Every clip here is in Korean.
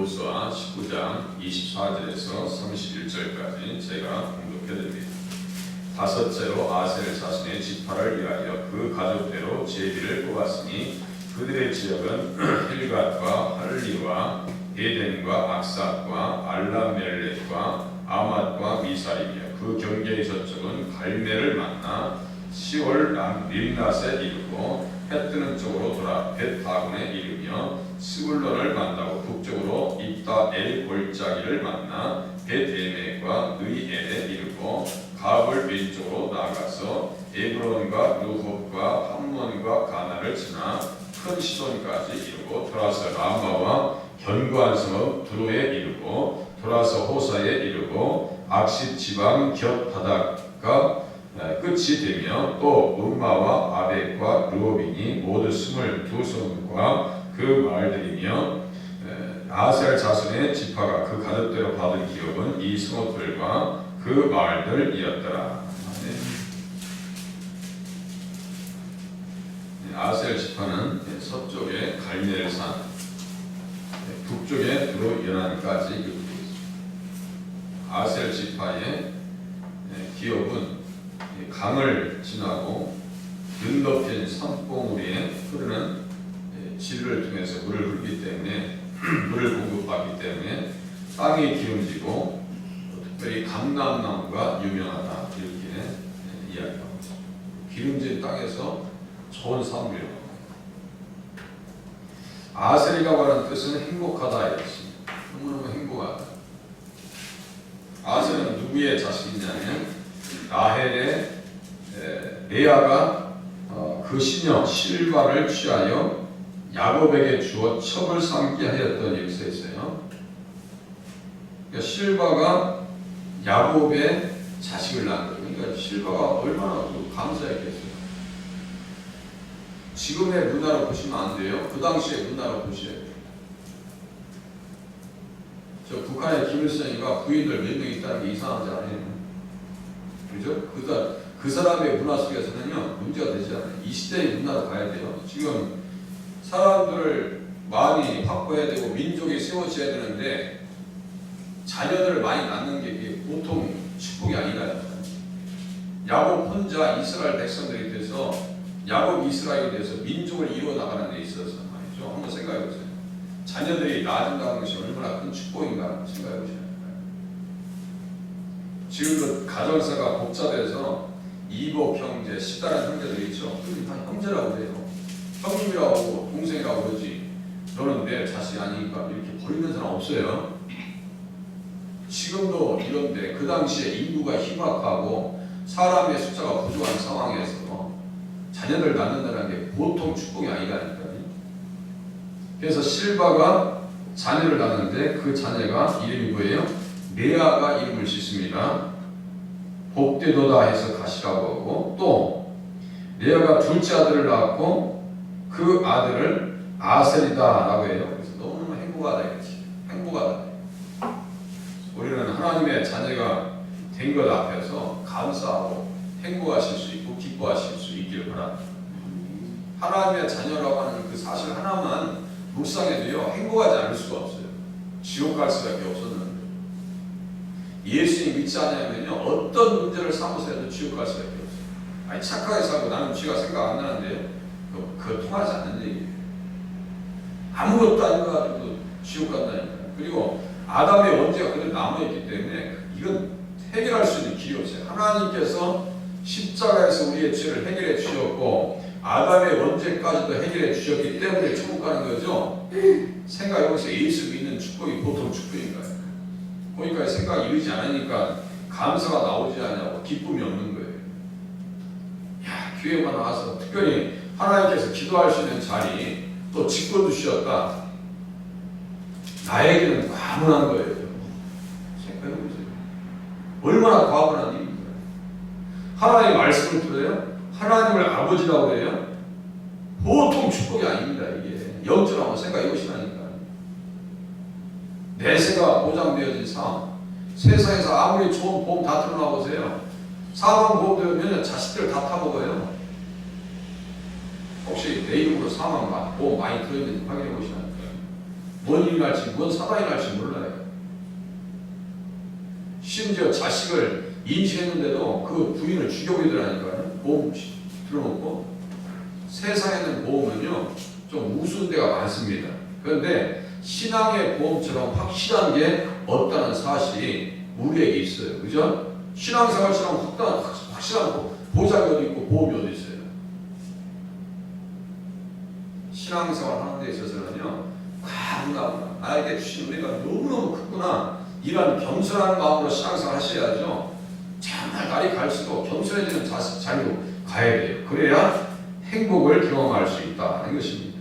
여호수아 19장 24절에서 31절까지 제가 공독해드립니다. 다섯째로 아셀 자손의 지파를 위하여 그 가족대로 제비를 뽑았으니 그들의 지역은 힐갓과 할리와 에덴과 악삭과 알라멜렉과 아맛과 미사임이며 그 경계의 저쪽은 갈멜을 만나 시월 림낫에 이르고 해 뜨는 쪽으로 돌아 벳다곤에 이르며 스불론을 만나고 북쪽으로 입다엘 골짜기를 만나 벳에멕과 느이엘에 이르고 갑을 왼쪽으로 나가서 에브론과 루홉과 함몬과 가나를 지나 큰 시돈까지 이르고 돌아서 라마와 견고한 성읍 두로에 이르고 돌아서 호사에 이르고 악십 지방 곁 바다가 끝이 되며 또 음마와 아벡과 르호빈이 모두 22성과 그 마을들이며 아셀 자손의 지파가 그 가족대로 받은 기업은 이 성읍들과 그 마을들이었더라. 아셀 지파는 서쪽에 갈멜산, 북쪽에 두로 연안까지 이렇게 있습니다. 아셀 지파의 기업은 강을 지나고 눈높인 산봉우리에 흐르는 지류를 통해서 물을 흐르기 때문에 물을 공급받기 때문에 땅이 기름지고 특별히 감람나무가 유명하다 이렇게 이야기합니다. 기름진 땅에서 좋은 산물이라고 합니다. 아셀이라고 하는 뜻은 행복하다 이것입니다. 너무너무 행복하다. 아셀은 누구의 자식이냐면 라헬의 레아가 그 시녀 실바를 취하여 야곱에게 주어 첩을 삼게 하였던 일이 있어요. 그러니까 실바가 야곱의 자식을 낳은 거예요. 그러니까 실바가 얼마나 감사했겠어요. 지금의 문화로 보시면 안 돼요. 그 당시의 문화로 보셔야 돼요. 저 북한의 김일성이가 부인들 몇 명 있다는 게 이상하지 않아요? 그죠? 그 사람의 문화 속에서는요 문제가 되지 않아요. 이 시대의 문화로 가야 돼요. 지금 사람들을 많이 확보해야 되고 민족이 세워져야 되는데 자녀들을 많이 낳는 게 보통 축복이 아니라요. 야곱 혼자 이스라엘 백성들이 돼서 야곱 이스라엘이 돼서 민족을 이루어 나가는 데 있어서 말이죠. 한번 생각해 보세요. 자녀들이 낳아준다는 것이 얼마나 큰 축복인가 생각해 보셔야 돼요. 지금도 가정사가 복잡해서 이복 형제, 시다란 형제들이 있죠. 그들이 다 형제라고 그래요. 형님이라고 동생이라고 그러지. 너는 내 자식이 아니니까 이렇게 버리는 사람 없어요. 지금도 이런데 그 당시에 인구가 희박하고 사람의 숫자가 부족한 상황에서 자녀들 낳는다는 게 보통 축복이 아니라니까요. 그래서 실바가 자녀를 낳는데 그 자녀가 이름이 뭐예요? 레아가 이름을 짓습니다. 복되도다 해서 가시라고 하고 또 레아가 둘째 아들을 낳았고 그 아들을 아셀이다 라고 해요. 그래서 너무 행복하다 이거지. 행복하다. 우리는 하나님의 자녀가 된 것 앞에서 감사하고 행복하실 수 있고 기뻐하실 수 있기를 바랍니다. 하나님의 자녀라고 하는 그 사실 하나만 묵상해도요 행복하지 않을 수가 없어요. 지옥 갈 수밖에 없었는데 예수님 믿지 않으면요 어떤 문제를 삼아서 해도 지옥 갈 수밖에 없어요. 아니 착하게 살고 나는 죄가 생각 안 나는데 그거 통하지 않는 얘기예요. 아무것도 아닌 것 가지고 지옥 간다니까요. 그리고 아담의 원죄가 그대로 남아있기 때문에 이건 해결할 수 있는 길이 없어요. 하나님께서 십자가에서 우리의 죄를 해결해 주셨고 아담의 원죄까지도 해결해 주셨기 때문에 천국 가는 거죠. 생각해보세요. 예수 믿는 축복이 보통 축복인가요? 거기까지 생각이 이르지 않으니까 감사가 나오지 않냐고 기쁨이 없는 거예요. 야, 교회만 와서 특별히 하나님께서 기도할 수 있는 자리 또 직분 주셨다. 나에게는 과분한 거예요. 생각해보세요. 얼마나 과분한 일입니까? 하나님의 말씀을 들어요? 하나님을 아버지라고 해요? 보통 축복이 아닙니다. 이게 영적으로 한번 생각해 보시라니까. 내세가 보장되어진 삶. 세상에서 아무리 좋은 보험 다 틀어놔 보세요. 사망보험 되면 자식들 다 타먹어요. 혹시 내 이름으로 사망보험 많이 들어있는지 확인해 보시라니까요. 뭔 일이 날지, 뭔 사단이 날지 몰라요. 심지어 자식을 임신했는데도 그 부인을 죽여버리더라니까요. 보험 들어놓고. 세상에는 보험은요 좀 우스운 데가 많습니다. 그런데 신앙의 보험처럼 확실한 게 없다는 사실이 우리에게 있어요. 그죠? 신앙생활처럼 확실한 보장이 어디 있고 보험이 어디 있어요. 신앙생활 하는 데 있어서는요 나에게 주신 은혜가 너무너무 크구나, 이런 겸손한 마음으로 신앙생활 하셔야죠. 정말 날이 갈수록 겸손해지는 자리로 가야 돼요. 그래야 행복을 경험할 수 있다는 것입니다.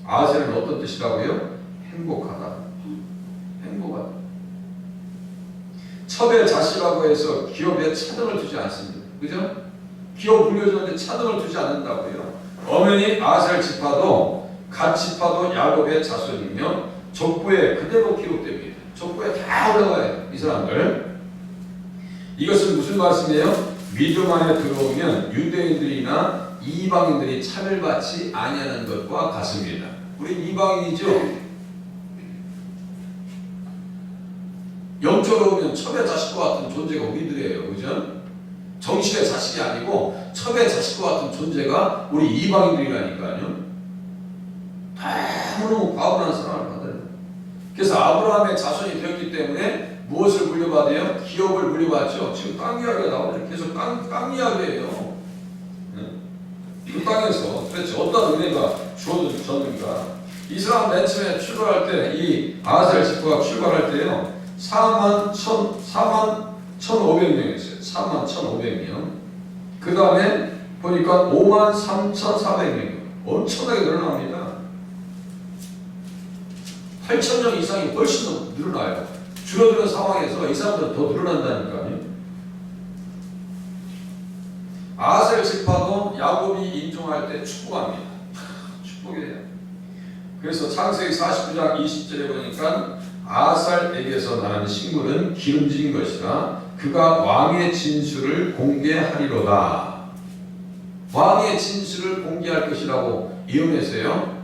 아셀은 어떤 뜻이라고요? 행복하다. 행복하다. 첩의 자식이라고 해서 기업에 차등을 두지 않습니다. 그죠? 기업 물려주는데 차등을 두지 않는다고요. 엄연히 아셀 지파도 갓 지파도 야곱의 자손이며 족보에 그대로 기록됩니다. 족보에 다 올라가요. 이 사람들. 이것은 무슨 말씀이에요? 믿음 안에 들어오면 유대인들이나 이방인들이 차별받지 아니하는 것과 같습니다. 우리 이방인이죠. 영적으로 보면 첩의 자식과 같은 존재가 우리들이에요. 그죠? 정신의 자식이 아니고 첩의 자식과 같은 존재가 우리 이방인들이라니까요. 너무너무 과분한 사랑을 받아요. 그래서 아브라함의 자손이 되었기 때문에 무엇을 물려받아요? 기업을 물려받죠. 지금 땅 이야기가 나오죠. 계속 땅 이야기예요. 그 땅에서 도대체 어떤 은혜가 주어졌는가? 이 사람 맨 처음에 출발할 때, 이 아셀 지파가 출발할 때요, 4만 1,500명이었어요. 4만 1,500명. 그 다음에 보니까 5만 3,400명. 엄청나게 늘어납니다. 8,000명 이상이 훨씬 더 늘어나요. 줄어드는 상황에서 이 사람들은 더 늘어난다니까요. 아셀 지파도 야곱이 인종할 때 축복합니다. 축복이에요. 그래서 창세기 49장 20절에 보니까 아살에게서 나는 식물은 기름진 것이라 그가 왕의 진술을 공개하리로다. 왕의 진술을 공개할 것이라고 예언했어요.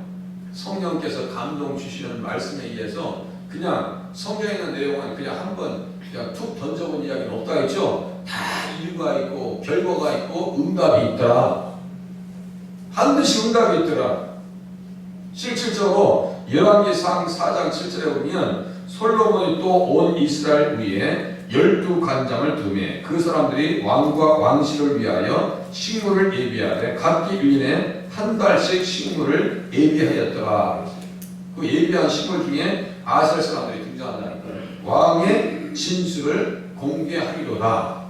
성령께서 감동 주시는 말씀에 의해서 그냥 성경에 있는 내용은 그냥 한번 그냥 툭 던져본 이야기는 없다 했죠. 다 이유가 있고 결과가 있고 응답이 있다. 반드시 응답이 있더라. 실질적으로 열왕기상 4장 7절에 보면 솔로몬이 또 온 이스라엘 위에 12관장을 두매 그 사람들이 왕과 왕실을 위하여 식물을 예비하되 각기 1년에 한 달씩 식물을 예비하였더라. 그 예비한 식물 중에 아셀 사람들이 등장한다니까요. 왕의 진술을 공개하리로다.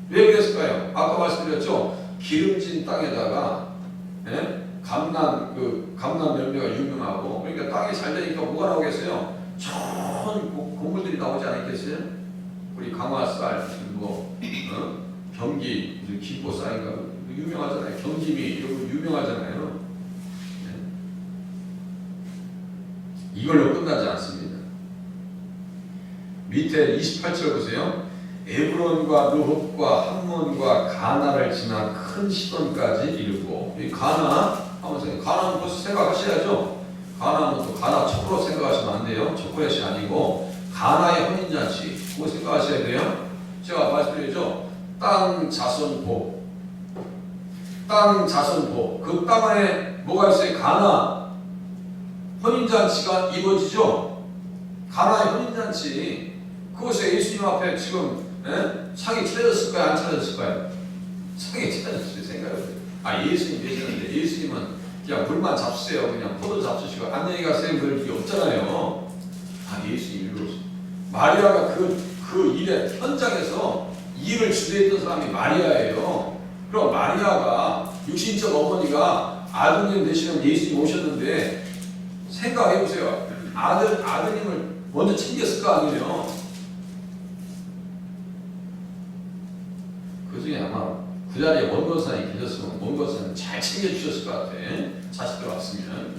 왜 그랬을까요? 아까 말씀드렸죠. 기름진 땅에다가 감람 열매가 유명하고, 그러니까 땅이 잘 되니까 뭐가 나오겠어요? 좋은 곡물들이 나오지 않겠어요? 우리 강화쌀, 경기 무슨 기포쌀인가 유명하잖아요. 경기미 이런 거 유명하잖아요. 이걸로 끝나지 않습니다. 밑에 28절 보세요. 에브론과 르홉과 함몬과 가나를 지나 큰 시돈까지 이르고, 이 가나 하면서 가나는 벌써 생각하셔야죠. 가나는 또 가나 척으로 생각하시면 안 돼요. 초콜릿이 아니고 가나의 혼인잔치 그거 생각하셔야 돼요. 제가 말씀드리죠. 땅 자손복 그 땅 안에 뭐가 있어요? 가나 혼인잔치가 이루어지죠. 가나의 혼인잔치, 그것에 예수님 앞에 지금 상이 차려졌을까요? 안 차려졌을까요? 상이 차려졌어요. 생각해보세요. 예수님 계시는데 예수님은 그냥 물만 잡수세요. 그냥 포도 잡수시고 안녕히 가세요. 그럴 일이 없잖아요. 예수님 이루어졌어요. 마리아가 그 일의 현장에서 일을 주도했던 사람이 마리아예요. 그럼 마리아가 육신적 어머니가 아드님 되시는 예수님 오셨는데 생각해보세요. 아드님을 먼저 챙겼을 거 아니에요. 그 중에 아마 그 자리에 원건사님이 계셨으면 원건사님 잘 챙겨주셨을 것 같아. 자식들 왔으면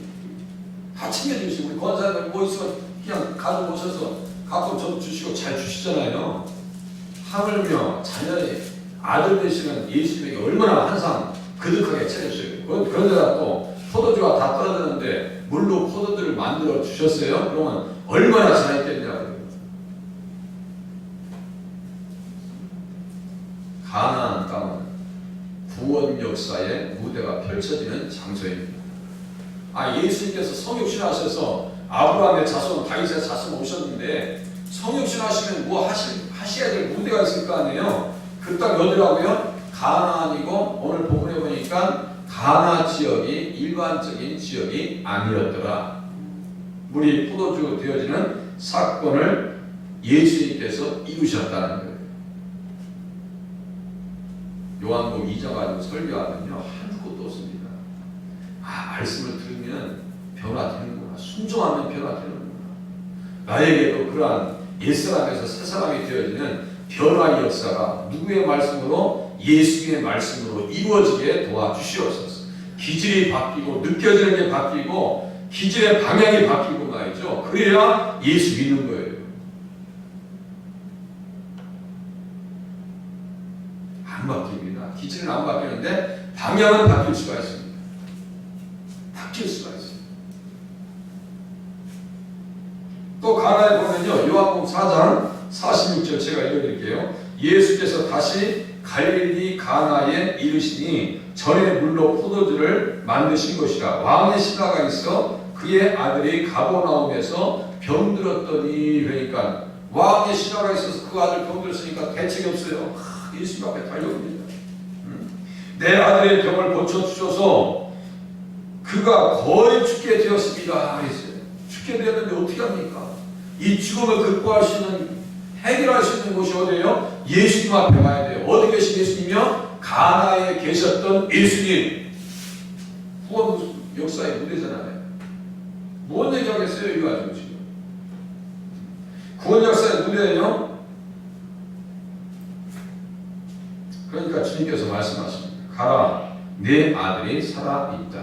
다 챙겨주시고, 우리 권사님 뭐 있으면 그냥 가족 오셔서 가끔 저도 주시고 잘 주시잖아요. 하물며 자녀의 아들 되시는 예수님에게 얼마나 항상 그득하게 차려주세요. 그런데다 또 포도주가 다 떨어졌는데 물로 포도주를 만들어 주셨어요? 그러면 얼마나 잘했겠냐고요. 가나안 땅은 구원 역사의 무대가 펼쳐지는 장소입니다. 예수님께서 성육신하셔서 아브라함의 자손, 다윗의 자손 오셨는데 성육신하시면 뭐 하셔야 될 무대가 있을 거 아니에요. 그 땅 어디라고요? 가나안이고 오늘 본문에 보니까 가나 지역이 일반적인 지역이 아니었더라. 물이 포도주 되어지는 사건을 예수님께서 이루셨다는 거예요. 요한복음 2장 가지고 설교하면요 한두 곳도 없습니다. 말씀을 들으면 변화되는구나. 순종하면 변화되는구나. 나에게도 그러한 옛사람에서 새사람이 되어지는 변화의 역사가 누구의 말씀으로? 예수님의 말씀으로 이루어지게 도와주시옵소서. 기질이 바뀌고 느껴지는 게 바뀌고 기질의 방향이 바뀌고 말이죠. 그래야 예수 믿는 거예요. 안 바뀝니다. 기질은 안 바뀌는데 방향은 바뀔 수가 있습니다. 바뀔 수가 있어요. 또 가나에 보면요. 요한복음 4장 46절 제가 읽어드릴게요. 예수께서 다시 갈릴리 가나에 이르시니 전에 물로 포도주를 만드신 것이라. 왕의 신하가 있어 그의 아들이 가버나움에서 병들었더니. 그러니까 왕의 신하가 있어서 그 아들 병들었으니까 대책이 없어요. 예수님 앞에 달려옵니다. 내 아들의 병을 고쳐주셔서 그가 거의 죽게 되었습니다. 그랬어요. 죽게 되었는데 어떻게 합니까? 이 죽음을 극복할 수 있는, 해결할 수 있는 곳이 어디예요? 예수님 앞에 가야 돼요. 어디 계신 예수님이요? 가나에 계셨던 예수님. 구원 역사의 무대잖아요. 뭔 얘기하겠어요? 이거 가지고 지금. 구원 역사의 무대예요. 그러니까 주님께서 말씀하십니다. 가라, 내 아들이 살아있다.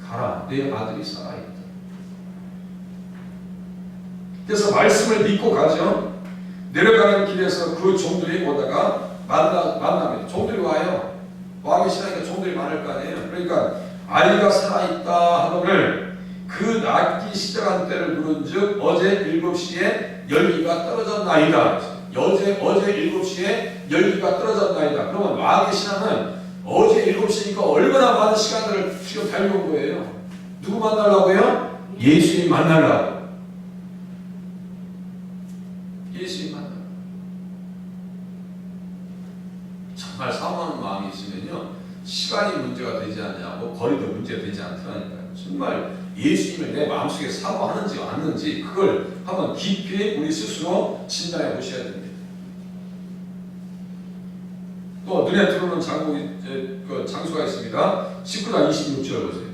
가라, 내 아들이 살아있다. 그래서 말씀을 믿고 가죠. 내려가는 길에서 그 종들이 오다가 만납니다. 종들이 와요. 왕이 신하니까 종들이 많을 거 아니에요. 그러니까 아이가 살아있다 하거늘 그 낫기 시작한 때를 물은즉 어제 7시에 열기가 떨어졌나이다. 어제 7시에 열기가 떨어졌나이다. 그러면 왕의 신하는 어제 7시니까 얼마나 많은 시간들을 지금 달려온 거예요. 누구 만나려고요? 예수님 만나려고. 예수님 만나려고. 정말 사모하는 마음이 있으면요 시간이 문제가 되지 않냐고 거리도 문제가 되지 않더라니까요. 정말 예수님을 내 마음속에 사모하는지 않는지 그걸 한번 깊이 우리 스스로 진단해 보셔야 됩니다. 또 눈에 들어오는 장소가 있습니다. 19장 26절 보세요.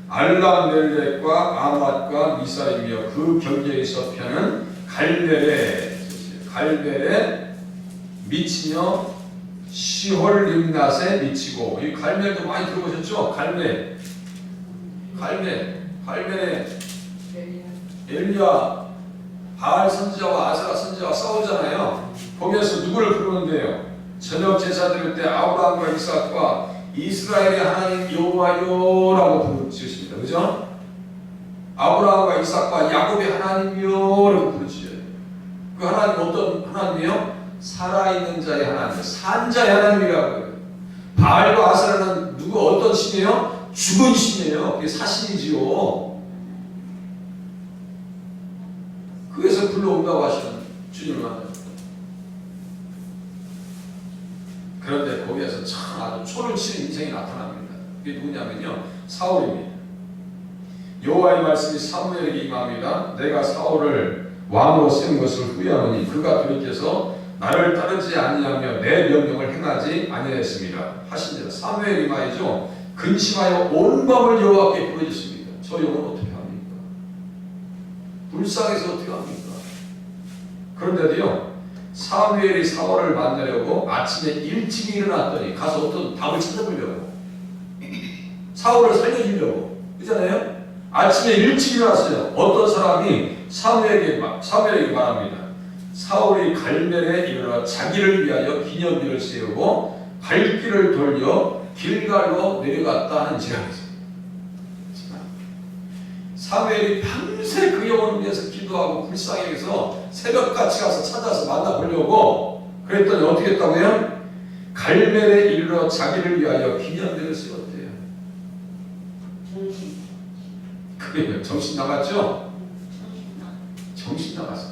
알라멜렉과 아맛과 미사임이여 그 경계의 서편은 갈멜에 미치며 시홀림낫에 미치고. 이 갈멜도 많이 들어보셨죠? 갈멜에 엘리야 바알 선지자와 아세라 선지자와 싸우잖아요. 거기에서 누구를 부르는데요? 저녁 제사 드릴 때 아브라함과 이삭과 이스라엘의 하나님 여호와요라고 부르십니다. 그죠? 아브라함과 이삭과 야곱의 하나님요라고 부르시죠. 그 하나님 어떤 하나님이요? 살아있는 자의 하나님, 산 자의 하나님이라고요. 바알과 아세라는 누구 어떤 신이에요? 죽은 신이에요. 그게 사신이지요. 그래서 불러온다고 하시는 주님을 만나요. 그런데 거기에서 참 아주 초를 치는 인생이 나타납니다. 그게 누구냐면요, 사울입니다. 여호와의 말씀이 사무엘에게 임합니다. 내가 사울을 왕으로 세운 것을 후회하노니 그가 돌이켜서 나를 따르지 아니하며 내 명령을 행하지 아니하였습니다. 하신지라. 사무엘이 말이죠, 근심하여 온 밤을 여호와께 부르짖습니다. 저 영혼 어떻게 합니까? 불쌍해서 어떻게 합니까? 그런데도요, 사무엘이 사울을 만나려고 아침에 일찍 일어났더니 가서 어떤 답을 찾아보려고, 사울을 살려주려고, 그렇잖아요? 아침에 일찍 일어났어요. 어떤 사람이 사무엘에게 말합니다. 사울이 갈멜에 이르러 자기를 위하여 기념비를 세우고 갈 길을 돌려 길갈로 내려갔다 하는지라. 사무엘이 밤새 그 영혼을 위해서 기도하고 불쌍히 여기서 새벽같이 가서 찾아서 만나보려고 그랬더니 어떻게 했다고요? 갈멜에 이르러 자기를 위하여 기념대를 세웠대요. 그래요. 정신 나갔죠? 정신 나갔어.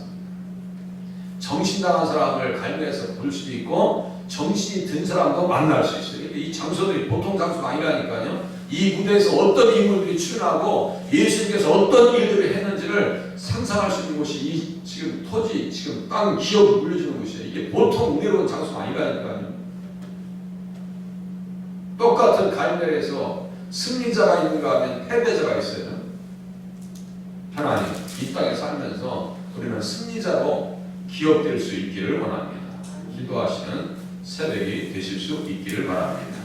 정신 나간 사람을 갈멜에서 볼 수도 있고 정신이 든 사람도 만날 수 있어요. 이 장소들이 보통 장소가 아니라니까요. 이 무대에서 어떤 인물들이 출연하고 예수님께서 어떤 일들을 했는지를 상상할 수 있는 곳이 이 지금 토지, 지금 땅 기업이 물려주는 곳이에요. 이게 보통 은혜로운 장소가 아니라니까요. 똑같은 갈멜에서 승리자가 있는가 하면 패배자가 있어요. 하나님, 이 땅에 살면서 우리는 승리자로 기업될 수 있기를 원합니다. 기도하시는 새벽이 되실 수 있기를 바랍니다.